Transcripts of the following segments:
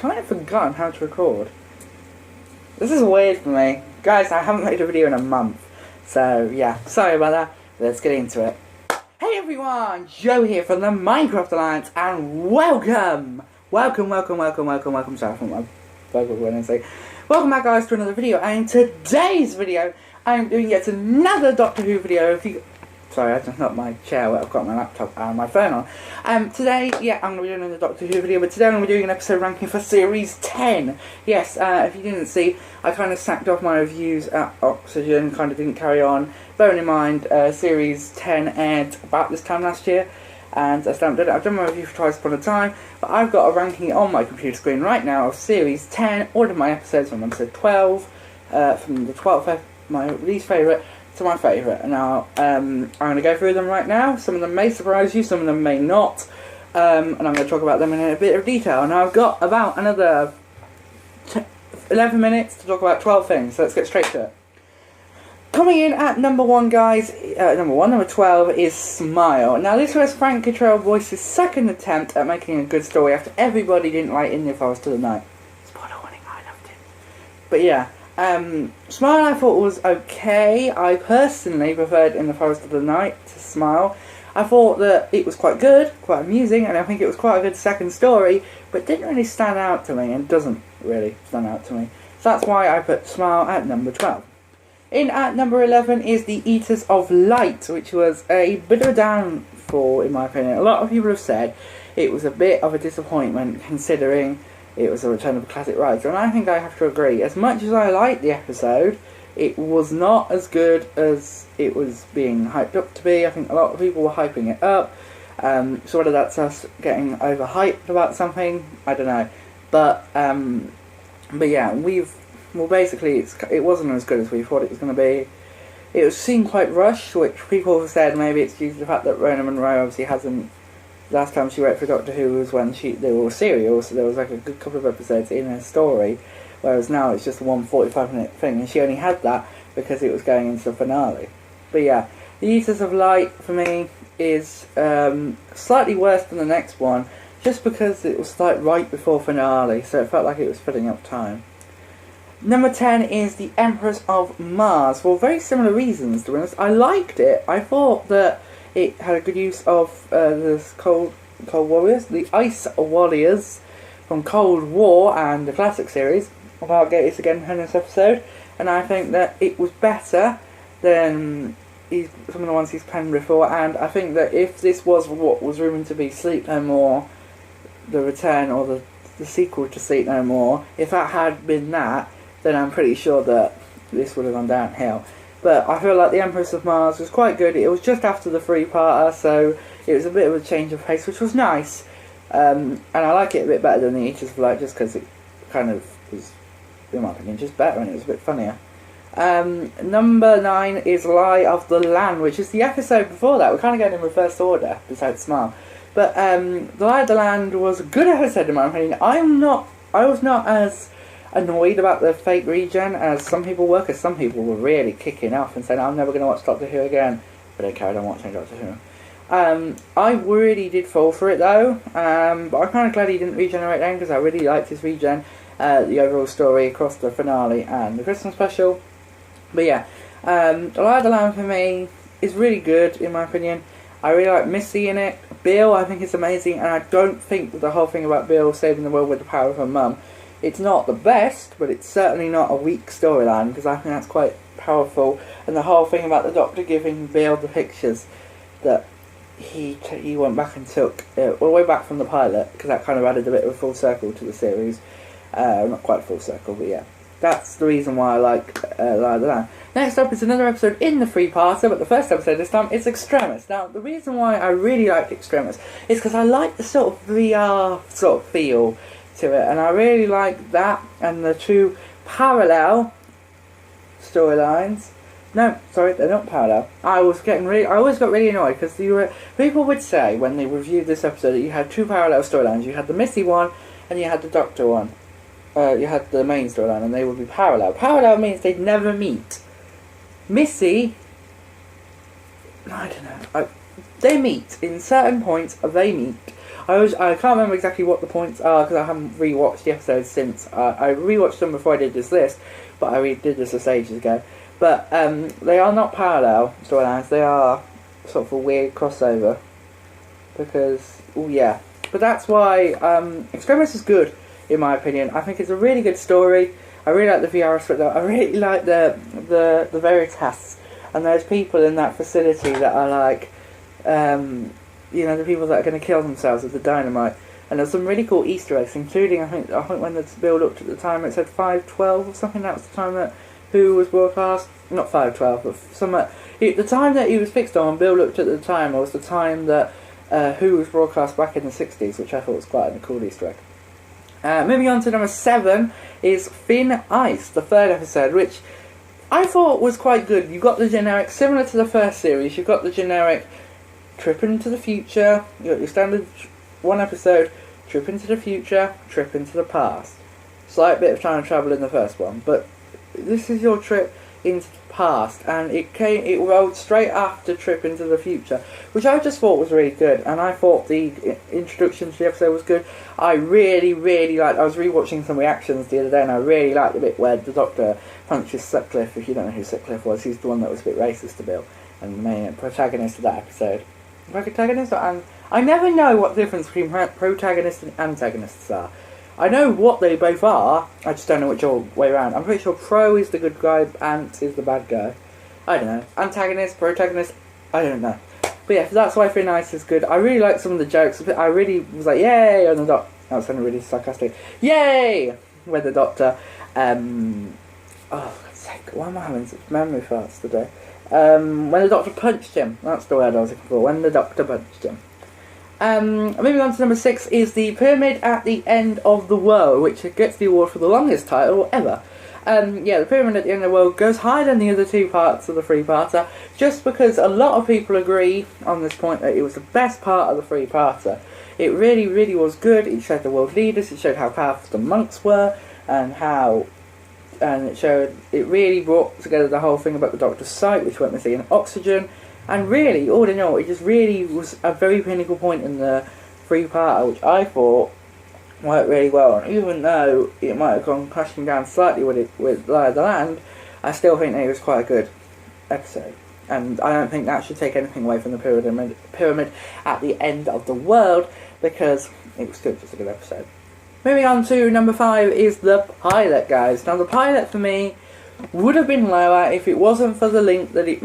kind of forgotten how to record. This is weird for me. Guys, I haven't made a video in a month. So, yeah, sorry about that. Let's get into it. Hey everyone, Joe here from the Minecraft Alliance, and welcome! Welcome, sorry, I think my vocal Wednesday. Welcome back, guys, to another video, and in today's video, I'm doing yet another Doctor Who video. Sorry, I just knocked my chair where I've got my laptop and my phone on. Today, yeah, I'm going to be doing another Doctor Who video, but today I'm going to be doing an episode ranking for Series 10. Yes, if you didn't see, I kind of sacked off my reviews at Oxygen, kind of didn't carry on. Bearing in mind, Series 10 aired about this time last year, and I still haven't done it. I've done my review for Twice Upon a Time, but I've got a ranking on my computer screen right now of Series 10, all of my episodes from episode 12, from the 12th, my least favourite, to my favourite. And now, I'm going to go through them right now. Some of them may surprise you, some of them may not, and I'm going to talk about them in a bit of detail. Now I've got about another 11 minutes to talk about 12 things, so let's get straight to it. Coming in at number 1, guys, number 12 is Smile. Now this was Frank Cottrell Boyce's second attempt at making a good story after everybody didn't like In the Forest of the Night. Spoiler warning, I loved it. But yeah, Smile I thought was okay. I personally preferred In the Forest of the Night to Smile. I thought that it was quite good, quite amusing, and I think it was quite a good second story, but it didn't really stand out to me, and doesn't really stand out to me. So that's why I put Smile at number 12. In at number 11 is The Eaters of Light, which was a bit of a downfall in my opinion. A lot of people have said it was a bit of a disappointment considering it was a return of a classic writer, and I think I have to agree. As much as I liked the episode, it was not as good as it was being hyped up to be. I think a lot of people were hyping it up, so whether that's us getting overhyped about something, I don't know. But yeah, well, basically, it wasn't as good as we thought it was going to be. It seemed quite rushed, which people have said maybe it's due to the fact that Rona Munro obviously hasn't. Last time she wrote for Doctor Who was when they were serial, so there was like a good couple of episodes in her story, whereas now it's just a 45-minute thing, and she only had that because it was going into the finale. But yeah, The Eaters of Light for me is slightly worse than the next one, just because it was like right before finale, so it felt like it was filling up time. Number 10 is The Empress of Mars, for very similar reasons, to be honest. I liked it. I thought that it had a good use of the Cold Warriors, the Ice Warriors from Cold War and the classic series. I'll get this again in this episode, and I think that it was better than some of the ones he's penned before, and I think that if this was what was rumoured to be Sleep No More, the return, or the sequel to Sleep No More, if that had been that, then I'm pretty sure that this would have gone downhill. But I feel like The Empress of Mars was quite good. It was just after the 3-parter, so it was a bit of a change of pace, which was nice. And I like it a bit better than The Eaters of Light, just because it kind of was, in my opinion, just better, and it was a bit funnier. Number 9 is Lie of the Land, which is the episode before that. We're kind of going in reverse order, besides Smile. But The Lie of the Land was a good episode, in my opinion. I was not as annoyed about the fake regen as some people were, because some people were really kicking off and saying, I'm never going to watch Doctor Who again, but I carried on watching Doctor Who. I really did fall for it though, but I'm kind of glad he didn't regenerate then, because I really liked his regen, the overall story across the finale and the Christmas special. But yeah, The Lie of the Land for me is really good in my opinion. I really like Missy in it. Bill I think is amazing, and I don't think that the whole thing about Bill saving the world with the power of her mum, it's not the best, but it's certainly not a weak storyline, because I think that's quite powerful. And the whole thing about the Doctor giving Bill the pictures that he went back and took, all the way back from the pilot, because that kind of added a bit of a full circle to the series. Not quite full circle, but yeah. That's the reason why I like Lie of the Land. Next up is another episode in the 3-parter, but the first episode this time is Extremis. Now, the reason why I really liked Extremis is because I like the sort of VR sort of feel to it, and I really like that and the two parallel storylines. No, sorry, they're not parallel. I always got really annoyed because people would say when they reviewed this episode that you had two parallel storylines. You had the Missy one and you had the Doctor one. You had the main storyline, and they would be parallel. Parallel means they'd never meet. Missy, I don't know. They meet in certain points. They meet. I can't remember exactly what the points are because I haven't rewatched the episodes since. I rewatched them before I did this list, but I did this ages ago. But they are not parallel storylines. They are sort of a weird crossover because, yeah. But that's why Extremis is good, in my opinion. I think it's a really good story. I really like the VR aspect. I really like the Veritas, and there's people in that facility that are like, you know, the people that are going to kill themselves with the dynamite. And there's some really cool Easter eggs, including I think when the bill looked at the time, it said 5:12 or something. That was the time that Who was broadcast. Not 5:12, but the time that he was fixed on. Bill looked at the time was the time that Who was broadcast back in the 60s, which I thought was quite a cool Easter egg. Moving on to number 7 is Thin Ice, the 3rd episode, which I thought was quite good. You've got the generic, similar to the first series, you've got the generic trip into the future, you've got your standard one episode, trip into the future, trip into the past. Slight bit of time travel in the first one, but this is your trip into the past, and it rolled straight after Trip into the Future, which I just thought was really good, and I thought the introduction to the episode was good. I really liked, I was rewatching some reactions the other day, and I really liked the bit where the Doctor punches Sutcliffe. If you don't know who Sutcliffe was, he's the one that was a bit racist to Bill, and the main protagonist of that episode. Protagonist? I never know what the difference between protagonists and antagonists are. I know what they both are, I just don't know which way around. I'm pretty sure Pro is the good guy, Ant is the bad guy. I don't know. Antagonist, protagonist, I don't know. But yeah, that's why Thin Ice is good. I really like some of the jokes. I really was like, yay, on the Doctor. That was sounding really sarcastic. Yay! When the Doctor, oh, for God's sake, why am I having such memory farts today? When the Doctor punched him. That's the word I was looking for. When the Doctor punched him. Moving on to number 6 is the Pyramid at the End of the World, which gets the award for the longest title ever. Yeah, the Pyramid at the End of the World goes higher than the other two parts of the three-parter, just because a lot of people agree on this point that it was the best part of the three-parter. It really was good. It showed the world leaders, it showed how powerful the monks were, and it really brought together the whole thing about the Doctor's sight, which went missing, and oxygen. And really, all in all, it just really was a very pinnacle point in the three-parter, which I thought worked really well. And even though it might have gone crashing down slightly with Lie of the Land, I still think that it was quite a good episode. And I don't think that should take anything away from the Pyramid at the End of the World, because it was still just a good episode. Moving on to number 5 is the pilot, guys. Now, the pilot for me would have been lower if it wasn't for the link that it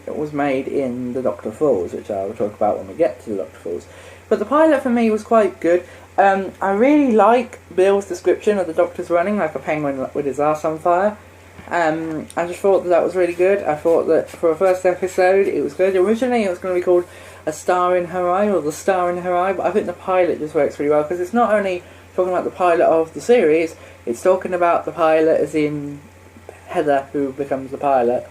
was made in the Doctor Falls, which I will talk about when we get to the Doctor Falls. But the pilot for me was quite good. I really like Bill's description of the Doctor's running like a penguin with his arse on fire. I just thought that was really good. I thought that for a first episode it was good. Originally it was going to be called A Star in Her Eye, or The Star in Her Eye, but I think the pilot just works really well, because it's not only talking about the pilot of the series, it's talking about the pilot as in Heather, who becomes the pilot,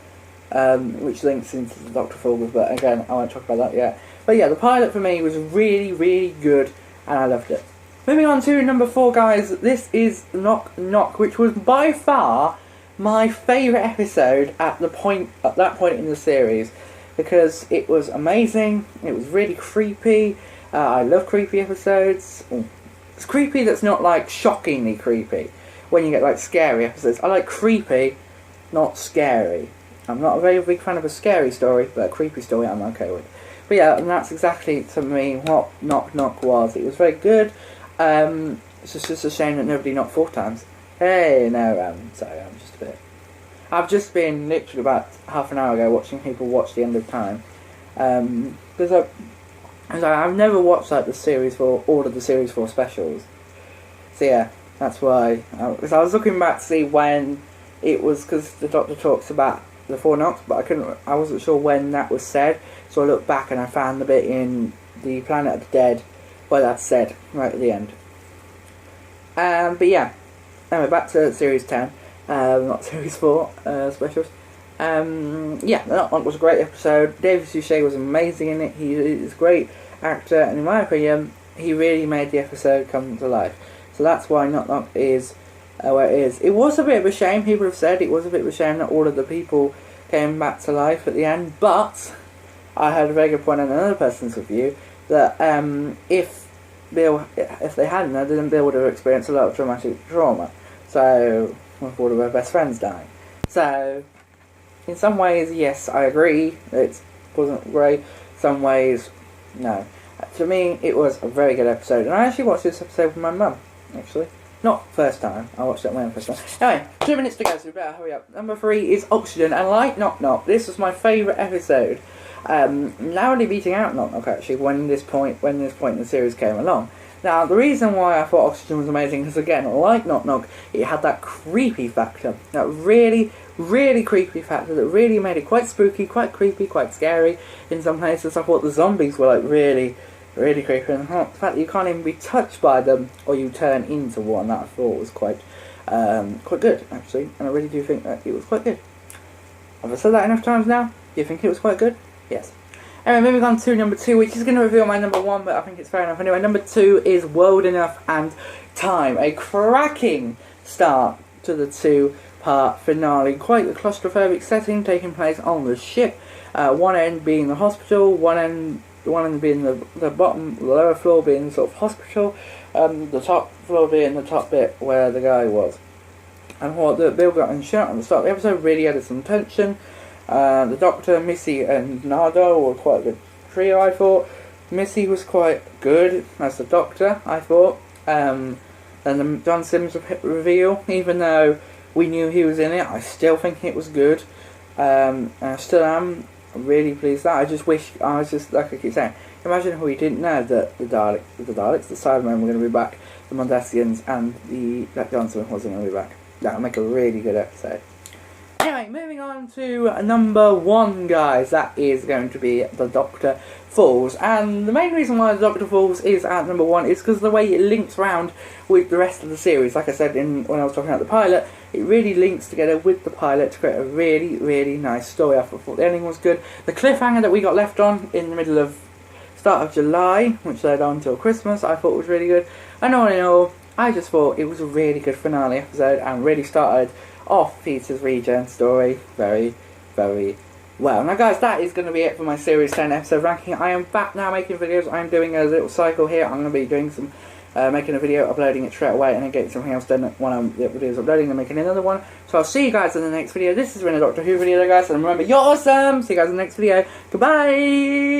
which links into the Doctor Falls, but again, I won't talk about that yet. But yeah, the pilot for me was really good, and I loved it. Moving on to number 4, guys, this is Knock Knock, which was by far my favourite episode at that point in the series, because it was amazing, it was really creepy. I love creepy episodes. It's creepy that's not like shockingly creepy, when you get like scary episodes. I like creepy, not scary. I'm not a very big fan of a scary story, but a creepy story I'm okay with. But yeah, and that's exactly, to me, what Knock Knock was. It was very good. It's just a shame that nobody knocked 4 times. Hey, no, sorry, I'm just a bit... I've just been literally about half an hour ago watching people watch The End of Time. Because I've never watched like all of the Series 4 specials. So yeah, that's why. Because I was looking back to see when it was, because the Doctor talks about the 4 knocks, but I wasn't sure when that was said. So I looked back and I found the bit in the Planet of the Dead where that's said, right at the end. But yeah, anyway, back to Series 10, not Series 4 specials. Yeah, that one was a great episode. David Suchet was amazing in it. He is a great actor, and in my opinion, he really made the episode come to life. So that's why Knock Knock is where it is. It was a bit of a shame, people have said, it was a bit of a shame that all of the people came back to life at the end, but I heard a very good point on another person's review, that if Bill, if they hadn't, then Bill would have experienced a lot of traumatic trauma. So, with all of her best friends dying. So, in some ways, yes, I agree, it wasn't great. Some ways, no. To me, it was a very good episode, and I actually watched this episode with my mum, actually. Not first time, I watched it when first time. Anyway, 2 minutes to go, so we better hurry up. Number 3 is Oxygen, and like Knock Knock, this was my favourite episode. Narrowly beating out Knock Knock, actually, when this point in the series came along. Now, the reason why I thought Oxygen was amazing is, again, like Knock Knock, it had that creepy factor. That really, really creepy factor that really made it quite spooky, quite creepy, quite scary. In some places, I thought the zombies were, like, really, really creepy. And the fact that you can't even be touched by them, or you turn into one, that I thought was quite good, actually. And I really do think that it was quite good. Have I said that enough times now? Do you think it was quite good? Yes. Anyway, moving on to number 2, which is going to reveal my number 1, but I think it's fair enough. Anyway, number 2 is World Enough and Time. A cracking start to the 2-part finale. Quite a claustrophobic setting taking place on the ship. One end being the hospital, one end being the lower floor being the sort of hospital, the top floor being the top bit where the guy was. And what Bill got shot at the start of the episode really added some tension. The Doctor, Missy and Nardo were quite a good trio, I thought. Missy was quite good as the Doctor, I thought. And the John Sims reveal, even though we knew he was in it, I still think it was good. And I still am really pleased that. I just wish, I was just, like I keep saying, imagine if we didn't know that the Cybermen were going to be back, the Mondasians, and that John Sims wasn't going to be back. That would make a really good episode. Anyway, moving on to number 1, guys. That is going to be The Doctor Falls. And the main reason why The Doctor Falls is at number 1 is because the way it links round with the rest of the series. Like I said when I was talking about the pilot, it really links together with the pilot to create a really, really nice story. I thought the ending was good. The cliffhanger that we got left on in the middle of start of July, which led on till Christmas, I thought was really good. And all in all, I just thought it was a really good finale episode and really started off Peter's return story very, very well. Now guys, that is going to be it for my Series 10 episode ranking. I am back now making videos. I'm doing a little cycle here. I'm going to be doing some, making a video, uploading it straight away, and then getting something else done when the video's uploading and making another one. So I'll see you guys in the next video. This has been a Doctor Who video, guys, and remember, you're awesome! See you guys in the next video. Goodbye!